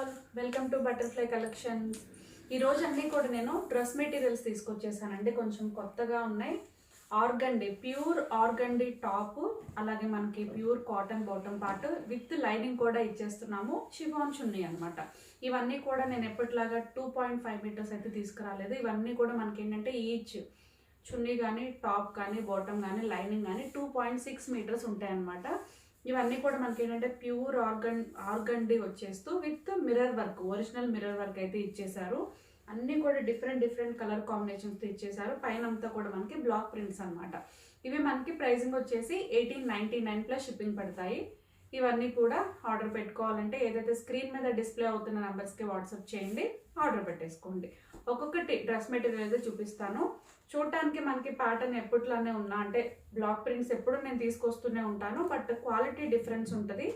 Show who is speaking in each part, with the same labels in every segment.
Speaker 1: All welcome to butterfly collections. ఈరోజు అన్నీ కూడా నేను డ్రెస్ మెటీరియల్స్ తీసుకొచ్చేసానండి. కొంచెం కొత్తగా ఉన్నాయి. ఆర్గండి, ప్యూర్ ఆర్గండి టాప్, అలాగే మనకి pure cotton bottom part with lining కూడా ఇచ్చేస్తున్నాము. షిఫాన్ చున్నీ అనమాట. ఇవన్నీ కూడా నేను ఎప్పటిలాగా 2.5 మీటర్స్ అయితే తీసుకురాలేదు. ఇవన్నీ కూడా మనకి ఏంటంటే ఈచ్ చున్నీ కానీ టాప్ కానీ బాటమ్ కానీ లైనింగ్ కానీ 2.6 మీటర్స్ ఉంటాయి అన్నమాట. ఇవన్నీ కూడా మనకి ఏంటంటే ప్యూర్ ఆర్గండి వచ్చేస్తూ with mirror work, original mirror work అయితే ఇచ్చేసారు. అన్నీ కూడా డిఫరెంట్ కలర్ కాంబినేషన్స్తో ఇచ్చేసారు. పైన అంతా కూడా మనకి బ్లాక్ ప్రింట్స్ అనమాట. ఇవి మనకి ప్రైసింగ్ వచ్చేసి 1899 ప్లస్ షిప్పింగ్ పడతాయి. ఇవన్నీ కూడా ఆర్డర్ పెట్టుకోవాలంటే ఏదైతే స్క్రీన్ మీద డిస్ప్లే అవుతున్న నెంబర్స్కి వాట్సాప్ చేయండి, ఆర్డర్ పెట్టేసుకోండి. ఒక్కొక్కటి డ్రెస్ మెటీరియల్ అయితే చూపిస్తాను. చూడటానికి మనకి ప్యాటర్న్ ఎప్పట్లానే ఉన్నా, అంటే బ్లాక్ ప్రింట్స్ ఎప్పుడు నేను తీసుకొస్తూనే ఉంటాను, బట్ క్వాలిటీ డిఫరెన్స్ ఉంటుంది,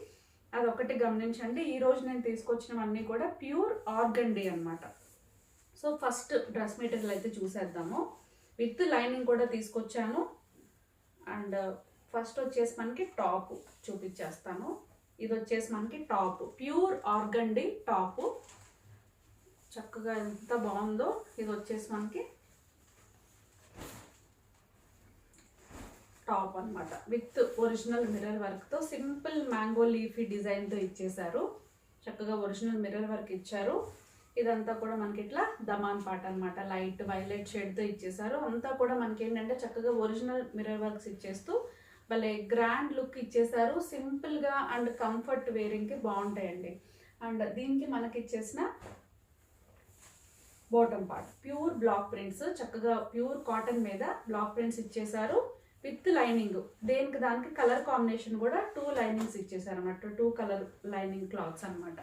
Speaker 1: అదొకటి గమనించండి. ఈరోజు నేను తీసుకొచ్చినవన్నీ కూడా ప్యూర్ ఆర్గండి అనమాట. సో ఫస్ట్ డ్రెస్ మెటీరియల్ అయితే చూసేద్దాము. విత్ లైనింగ్ కూడా తీసుకొచ్చాను. అండ్ ఫస్ట్ వచ్చేసి మనకి టాప్ చూపించేస్తాను. ఇది వచ్చేసి మనకి టాప్, ప్యూర్ ఆర్గండి టాప్. చక్కగా ఎంత బాగుందో. ఇది వచ్చేసి మనకి టాప్ అనమాట. విత్ ఒరిజినల్ మిర్రర్ వర్క్తో సింపుల్ మ్యాంగో లీఫీ డిజైన్తో ఇచ్చేసారు. చక్కగా ఒరిజినల్ మిర్రర్ వర్క్ ఇచ్చారు. ఇదంతా కూడా మనకి ఇట్లా దమాన్ పాట అనమాట. లైట్ వైలెట్ షేడ్తో ఇచ్చేసారు. అంతా కూడా మనకి ఏంటంటే చక్కగా ఒరిజినల్ మిర్రర్ వర్క్స్ ఇచ్చేస్తూ భలే గ్రాండ్ లుక్ ఇచ్చేసారు. సింపుల్గా అండ్ కంఫర్ట్ వేరింగ్కి బాగుంటాయండి. అండ్ దీనికి మనకి ఇచ్చేసిన bottom part pure block prints, చక్కగా ప్యూర్ కాటన్ మీద బ్లాక్ ప్రింట్స్ ఇచ్చేసారు విత్ లైనింగ్. దేనికి దానికి కలర్ కాంబినేషన్ కూడా 2 లైనింగ్స్ ఇచ్చేసారు అన్నమాట. 2 కలర్ లైనింగ్ క్లాత్స్ అనమాట.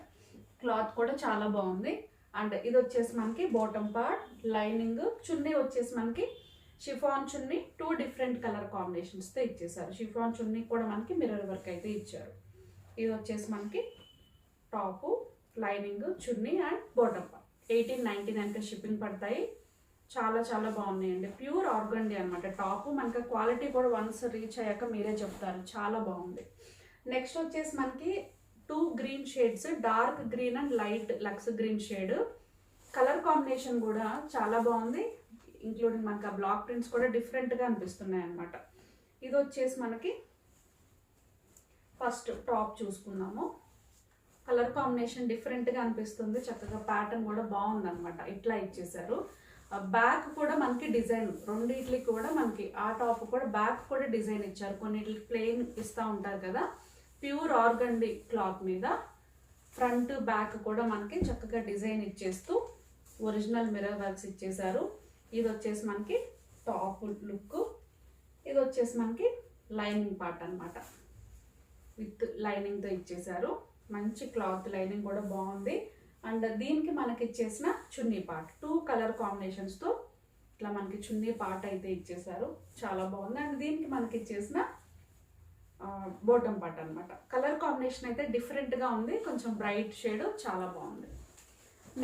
Speaker 1: క్లాత్ కూడా చాలా బాగుంది. అండ్ ఇది వచ్చేసి మనకి బాటమ్ పార్ట్, లైనింగ్, చున్నీ వచ్చేసి మనకి షిఫాన్ చున్నీ 2 డిఫరెంట్ కలర్ కాంబినేషన్స్తో ఇచ్చేసారు. షిఫాన్ చున్నీ కూడా మనకి మిర్రర్ వర్క్ అయితే ఇచ్చారు. ఇది వచ్చేసి మనకి top, lining, chunni and bottom part. 1899 shipping పడతాయి. చాలా బాగున్నాయండి. ప్యూర్ ఆర్గండి అనమాట టాప్. మనకి క్వాలిటీ కూడా వన్స్ రీచ్ అయ్యాక మీరే చెప్తారు, చాలా బాగుంది. నెక్స్ట్ వచ్చేసి మనకి 2 green shades, dark green and light lux green shade. Colour combination కూడా చాలా బాగుంది. ఇంక్లూడింగ్ మనకి ఆ బ్లాక్ ప్రింట్స్ కూడా డిఫరెంట్గా అనిపిస్తున్నాయి అనమాట. ఇది వచ్చేసి మనకి ఫస్ట్ టాప్ చూసుకుందాము. కలర్ కాంబినేషన్ డిఫరెంట్గా అనిపిస్తుంది. చక్కగా ప్యాటర్న్ కూడా బాగుంది అనమాట. ఇట్లా ఇచ్చేసారు. బ్యాక్ కూడా మనకి డిజైన్, రెండిట్లకి కూడా మనకి ఆ టాప్ కూడా బ్యాక్ కూడా డిజైన్ ఇచ్చారు. కొన్నిటికి ప్లెయిన్ ఇస్తూ ఉంటారు కదా. ప్యూర్ ఆర్గండి క్లాత్ మీద ఫ్రంట్ బ్యాక్ కూడా మనకి చక్కగా డిజైన్ ఇచ్చేస్తూ ఒరిజినల్ మిర్రర్ వర్క్స్ ఇచ్చేసారు. ఇది వచ్చేసి మనకి టాప్ లుక్. ఇది వచ్చేసి మనకి లైనింగ్ పార్ట్ అనమాట. విత్ లైనింగ్తో ఇచ్చేసారు. మంచి క్లాత్, లైనింగ్ కూడా బాగుంది. అండ్ దీనికి మనకి ఇచ్చేసిన చున్నీ పార్ట్ 2 కలర్ కాంబినేషన్స్తో ఇట్లా మనకి చున్నీ పార్ట్ అయితే ఇచ్చేసారు. చాలా బాగుంది. అండ్ దీనికి మనకి ఇచ్చేసిన బాటమ్ పార్ట్ అనమాట. కలర్ కాంబినేషన్ అయితే డిఫరెంట్గా ఉంది, కొంచెం బ్రైట్ షేడ్, చాలా బాగుంది.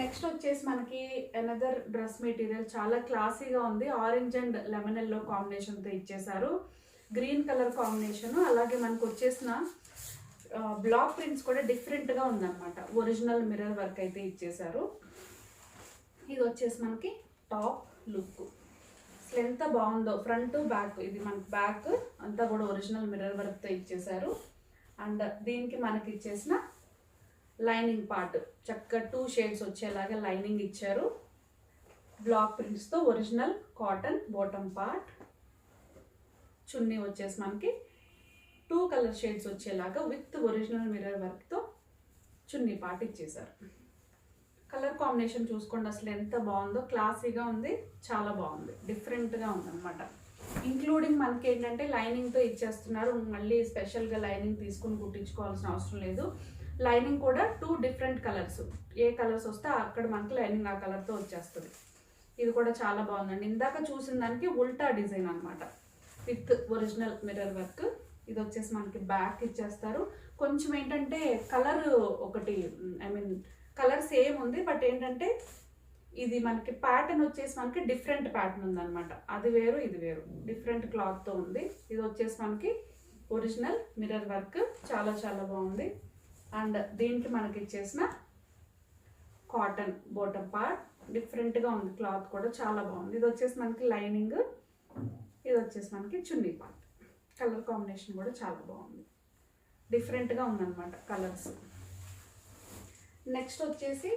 Speaker 1: నెక్స్ట్ వచ్చేసి మనకి అనదర్ డ్రెస్ మెటీరియల్ చాలా క్లాసీగా ఉంది. ఆరెంజ్ అండ్ లెమన్ ఎల్లో కాంబినేషన్తో ఇచ్చేసారు. Green colour combination. అలాగే మనకు వచ్చేసిన బ్లాక్ ప్రింట్స్ కూడా డిఫరెంట్గా ఉందన్నమాట. ఒరిజినల్ మిర్రర్ వర్క్ అయితే ఇచ్చేసారు. ఇది వచ్చేసి మనకి టాప్ లుక్. అసలు ఎంత బాగుందో ఫ్రంట్ బ్యాక్. ఇది మనకి బ్యాక్ అంతా కూడా ఒరిజినల్ మిర్రర్ వర్క్తో ఇచ్చేసారు. అండ్ దీనికి మనకి ఇచ్చేసిన లైనింగ్ పార్ట్ చక్కగా 2 షేడ్స్ వచ్చేలాగా లైనింగ్ ఇచ్చారు. బ్లాక్ ప్రింట్స్తో original cotton bottom part. Chunni వచ్చేసి మనకి 2 కలర్ షేడ్స్ వచ్చేలాగా విత్ ఒరిజినల్ మిర్రర్ వర్క్తో చున్నీ పార్ట్ ఇచ్చేసారు. కలర్ కాంబినేషన్ చూసుకోండి, అసలు ఎంత బాగుందో. క్లాసీగా ఉంది, చాలా బాగుంది, డిఫరెంట్గా ఉందన్నమాట. ఇంక్లూడింగ్ మనకి ఏంటంటే లైనింగ్తో ఇచ్చేస్తున్నారు. మళ్ళీ స్పెషల్గా లైనింగ్ తీసుకుని కుట్టించుకోవాల్సిన అవసరం లేదు. లైనింగ్ కూడా 2 డిఫరెంట్ కలర్స్, ఏ కలర్స్ వస్తే అక్కడ మనకి లైనింగ్ ఆ కలర్తో వచ్చేస్తుంది. ఇది కూడా చాలా బాగుందండి. ఇందాక చూసిన దానికి ఉల్టా డిజైన్ అనమాట విత్ ఒరిజినల్ మిర్రర్ వర్క్. ఇది వచ్చేసి మనకి బ్యాక్ ఇచ్చేస్తారు. కొంచెం ఏంటంటే కలర్ ఒకటి, కలర్ సేమ్ ఉంది, బట్ ఏంటంటే ఇది మనకి ప్యాటర్న్ వచ్చేసి మనకి డిఫరెంట్ ప్యాటర్న్ ఉందన్నమాట. అది వేరు ఇది వేరు, డిఫరెంట్ క్లాత్తో ఉంది. ఇది వచ్చేసి మనకి ఒరిజినల్ మిర్రర్ వర్క్, చాలా బాగుంది. అండ్ దీనికి మనకి ఇచ్చేసిన కాటన్ బాటమ్ పార్ట్, డిఫరెంట్గా ఉంది క్లాత్ కూడా చాలా బాగుంది. ఇది వచ్చేసి మనకి లైనింగ్, ఇది వచ్చేసి మనకి చున్నీ పార్ట్. కలర్ కాంబినేషన్ కూడా చాలా బాగుంది, డిఫరెంట్గా ఉందన్నమాట కలర్స్. నెక్స్ట్ వచ్చేసి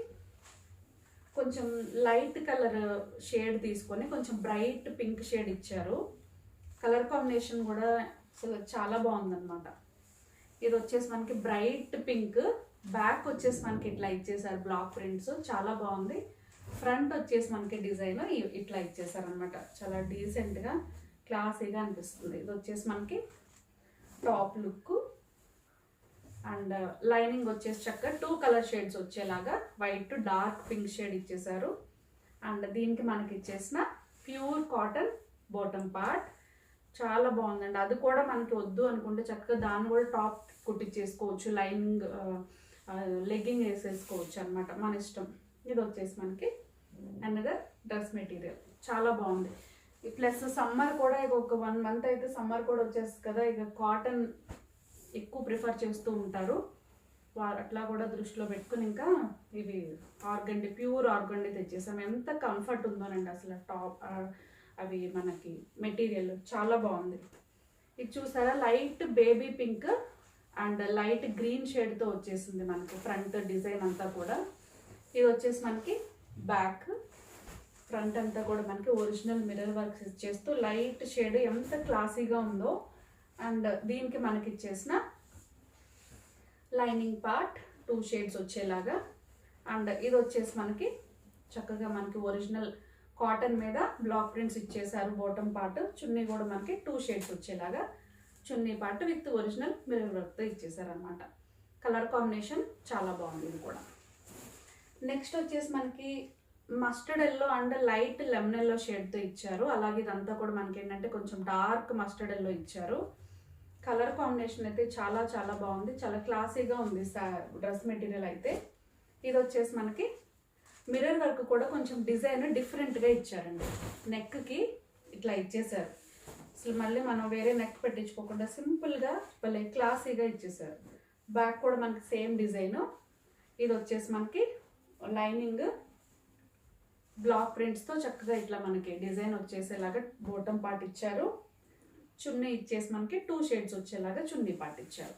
Speaker 1: కొంచెం లైట్ కలర్ షేడ్ తీసుకొని కొంచెం బ్రైట్ పింక్ షేడ్ ఇచ్చారు. కలర్ కాంబినేషన్ కూడా చాలా బాగుందన్నమాట. ఇది వచ్చేసి మనకి బ్రైట్ పింక్, బ్యాక్ వచ్చేసి మనకి ఇట్లా ఇచ్చేసారు బ్లాక్ ప్రింట్స్, చాలా బాగుంది. ఫ్రంట్ వచ్చేసి మనకి డిజైన్ ఇట్లా ఇచ్చేసారు అనమాట, చాలా డీసెంట్గా క్లాసీగా అనిపిస్తుంది. ఇది వచ్చేసి మనకి టాప్ లుక్. అండ్ లైనింగ్ వచ్చేసి చక్కగా 2 కలర్ షేడ్స్ వచ్చేలాగా వైట్ డార్క్ పింక్ షేడ్ ఇచ్చేసారు. అండ్ దీనికి మనకి ఇచ్చేసిన ప్యూర్ కాటన్ బాటమ్ పార్ట్ చాలా బాగుందండి. అది కూడా మనకి వద్దు అనుకుంటే చక్కగా దాన్ని కూడా టాప్ కుట్టించేసుకోవచ్చు, లైనింగ్ లెగ్గింగ్ వేసేసుకోవచ్చు అనమాట, మన ఇష్టం. ఇది వచ్చేసి మనకి అనదర్ డ్రెస్ మెటీరియల్, చాలా బాగుంది. ప్లస్ సమ్మర్ కూడా ఇక ఒక 1 మంత్ అయితే సమ్మర్ కూడా వచ్చేస్తుంది కదా, ఇక కాటన్ ఎక్కువ ప్రిఫర్ చేస్తూ ఉంటారు. అట్లా కూడా దృష్టిలో పెట్టుకుని ఇంకా ఇవి ఆర్గండి, ప్యూర్ ఆర్గండి తెచ్చేసాం. ఎంత కంఫర్ట్ ఉందోనండి అసలు టాప్, అవి మనకి మెటీరియల్ చాలా బాగుంది. ఇది చూసారా, light baby pink and light green షేడ్తో వచ్చేసింది మనకి ఫ్రంట్ డిజైన్ అంతా కూడా. ఇది వచ్చేసి మనకి బ్యాక్, ఫ్రంట్ అంతా కూడా మనకి ఒరిజినల్ మిర్రర్ వర్క్ ఇచ్చేస్తూ లైట్ షేడ్ ఎంత క్లాసీగా ఉందో. అండ్ దీనికి మనకి ఇచ్చేసిన లైనింగ్ పార్ట్ 2 షేడ్స్ వచ్చేలాగా. అండ్ ఇది వచ్చేసి మనకి చక్కగా మనకి ఒరిజినల్ కాటన్ మీద బ్లాక్ ప్రింట్స్ ఇచ్చేసారు బాటమ్ పార్ట్. చున్నీ కూడా మనకి 2 షేడ్స్ వచ్చేలాగా చున్నీ పార్ట్ విత్ ఒరిజినల్ మిర్రర్ వర్క్తో ఇచ్చేసారు అనమాట. కలర్ కాంబినేషన్ చాలా బాగుంది ఇది కూడా. నెక్స్ట్ వచ్చేసి మనకి mustard yellow and light lemon yellow షేడ్తో ఇచ్చారు. అలాగే ఇదంతా కూడా మనకి ఏంటంటే కొంచెం డార్క్ మస్టర్డ్ ఎల్లో ఇచ్చారు. కలర్ కాంబినేషన్ అయితే చాలా చాలా బాగుంది, చాలా క్లాసీగా ఉంది డ్రెస్ మెటీరియల్ అయితే. ఇది వచ్చేసి మనకి మిర్రర్ వర్క్ కూడా కొంచెం డిజైన్ డిఫరెంట్గా ఇచ్చారండి. నెక్కి ఇట్లా ఇచ్చేసారు, అసలు మళ్ళీ మనం వేరే నెక్ పెట్టించుకోకుండా సింపుల్గా భలే క్లాసీగా ఇచ్చేసారు. బ్యాక్ కూడా మనకి సేమ్ డిజైను. ఇది వచ్చేసి మనకి లైనింగ్ బ్లాక్ ప్రింట్స్తో చక్కగా ఇట్లా మనకి డిజైన్ వచ్చేసేలాగా బాటమ్ పార్ట్ ఇచ్చారు. చున్నీ ఇచ్చేసి మనకి 2 షేడ్స్ వచ్చేలాగా చున్నీ పార్ట్ ఇచ్చారు.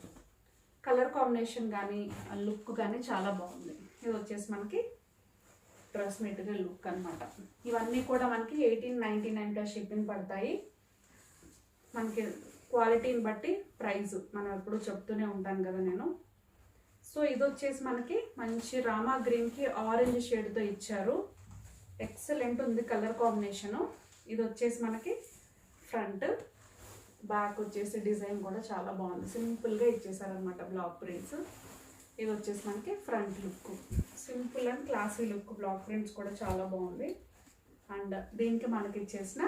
Speaker 1: కలర్ కాంబినేషన్ కానీ లుక్ కానీ చాలా బాగుంది. ఇది వచ్చేసి మనకి డ్రెస్ మెటీరియల్ లుక్ అనమాట. ఇవన్నీ కూడా మనకి 1899 షిప్పింగ్ పడతాయి. మనకి క్వాలిటీని బట్టి ప్రైస్ మనం ఎప్పుడు చెప్తూనే ఉంటాను కదా నేను. సో ఇది వచ్చేసి మనకి మంచి రామా గ్రీన్కి ఆరెంజ్ షేడ్తో ఇచ్చారు, ఎక్సలెంట్ ఉంది కలర్ కాంబినేషను. ఇది వచ్చేసి మనకి ఫ్రంట్, బ్యాక్ వచ్చేసి డిజైన్ కూడా చాలా బాగుంది, సింపుల్గా ఇచ్చేసారనమాట బ్లాక్ ప్రింట్స్. ఇది వచ్చేసి మనకి front look, simple and classy look, block prints కూడా చాలా బాగుంది. అండ్ దీనికి మనకి ఇచ్చేసిన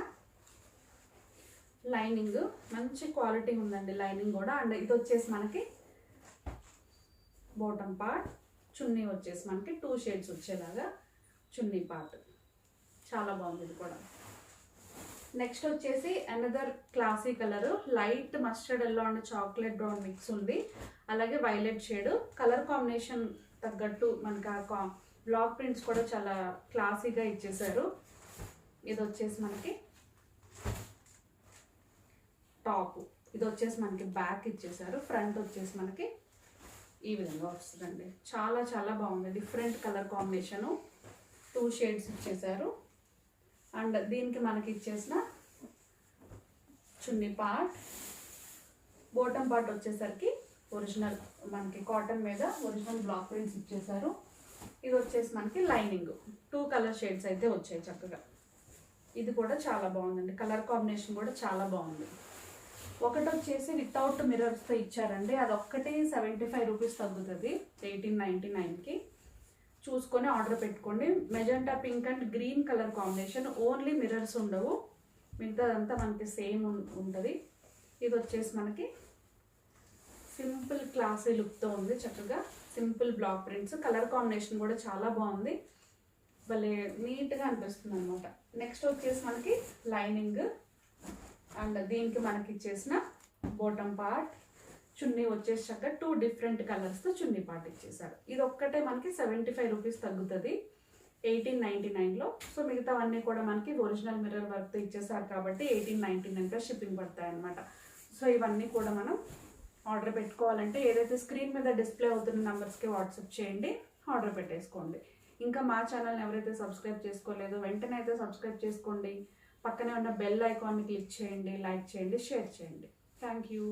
Speaker 1: లైనింగ్ మంచి క్వాలిటీ ఉందండి లైనింగ్ కూడా. అండ్ ఇది వచ్చేసి మనకి బాటమ్ పార్ట్, చున్నీ వచ్చేసి మనకి 2 షేడ్స్ వచ్చేలాగా చున్నీ పార్ట్, చాలా బాగుంది ఇది కూడా. నెక్స్ట్ వచ్చేసి another classy colour, light mustard yellow and chocolate brown mix ఉంది, అలాగే వైలెట్ షేడ్. కలర్ కాంబినేషన్ తగ్గట్టు మనకి ఆ బ్లాక్ ప్రింట్స్ కూడా చాలా క్లాసీగా ఇచ్చేసారు. ఇది వచ్చేసి మనకి టాప్, ఇది వచ్చేసి మనకి బ్యాక్ ఇచ్చేసారు. ఫ్రంట్ వచ్చేసి మనకి ఈ విధంగా వస్తుందండి, చాలా చాలా బాగుంది. డిఫరెంట్ కలర్ కాంబినేషను, 2 షేడ్స్ ఇచ్చేసారు. అండ్ దీనికి మనకి ఇచ్చేసిన చున్నీ పార్ట్, బాటమ్ పార్ట్ వచ్చేసరికి ఒరిజినల్ మనకి కాటన్ మీద ఒరిజినల్ బ్లాక్ ప్రింట్స్ ఇచ్చేసారు. ఇది వచ్చేసి మనకి లైనింగ్ 2 కలర్ షేడ్స్ అయితే వచ్చాయి చక్కగా. ఇది కూడా చాలా బాగుందండి, కలర్ కాంబినేషన్ కూడా చాలా బాగుంది. ఒకటి వచ్చేసి వితౌట్ మిర్రర్స్తో ఇచ్చారండి, అది ఒక్కటి 75 రూపీస్ తగ్గుతుంది 1899కి. చూసుకొని ఆర్డర్ పెట్టుకోండి. Magenta pink and green colour combination, only mirrors ఉండవు, మిగతాదంతా మనకి సేమ్ ఉంటుంది. ఇది వచ్చేసి మనకి సింపుల్ క్లాసీ లుక్తో ఉంది, చక్కగా simple block prints. Colour combination కూడా చాలా బాగుంది, భలే నీట్గా అనిపిస్తుంది అనమాట. నెక్స్ట్ వచ్చేసి మనకి లైనింగ్ అండ్ దీనికి మనకి ఇచ్చేసిన బాటమ్ పార్ట్, చున్నీ వచ్చేసి చక్కగా 2 డిఫరెంట్ కలర్స్తో చున్నీ పార్ట్ ఇచ్చేసారు. ఇది ఒక్కటే మనకి 75 రూపీస్ తగ్గుతుంది 1899లో. సో మిగతావన్నీ కూడా మనకి ఒరిజినల్ మిర్రర్ వర్క్తో ఇచ్చేసారు కాబట్టి 1899గా షిప్పింగ్ పడతాయి అనమాట. సో ఇవన్నీ కూడా మనం ఆర్డర్ పెట్టుకోవాలంటే ఏదైతే స్క్రీన్ మీద డిస్ప్లే అవుతున్న నెంబర్స్కి వాట్సాప్ చేయండి, ఆర్డర్ పెట్టేసుకోండి. ఇంకా మా ఛానల్ని ఎవరైతే సబ్స్క్రైబ్ చేసుకోలేదో వెంటనే అయితే సబ్స్క్రైబ్ చేసుకోండి. పక్కనే ఉన్న బెల్ ఐకాన్ని క్లిక్ చేయండి, లైక్ చేయండి, షేర్ చేయండి. Thank you.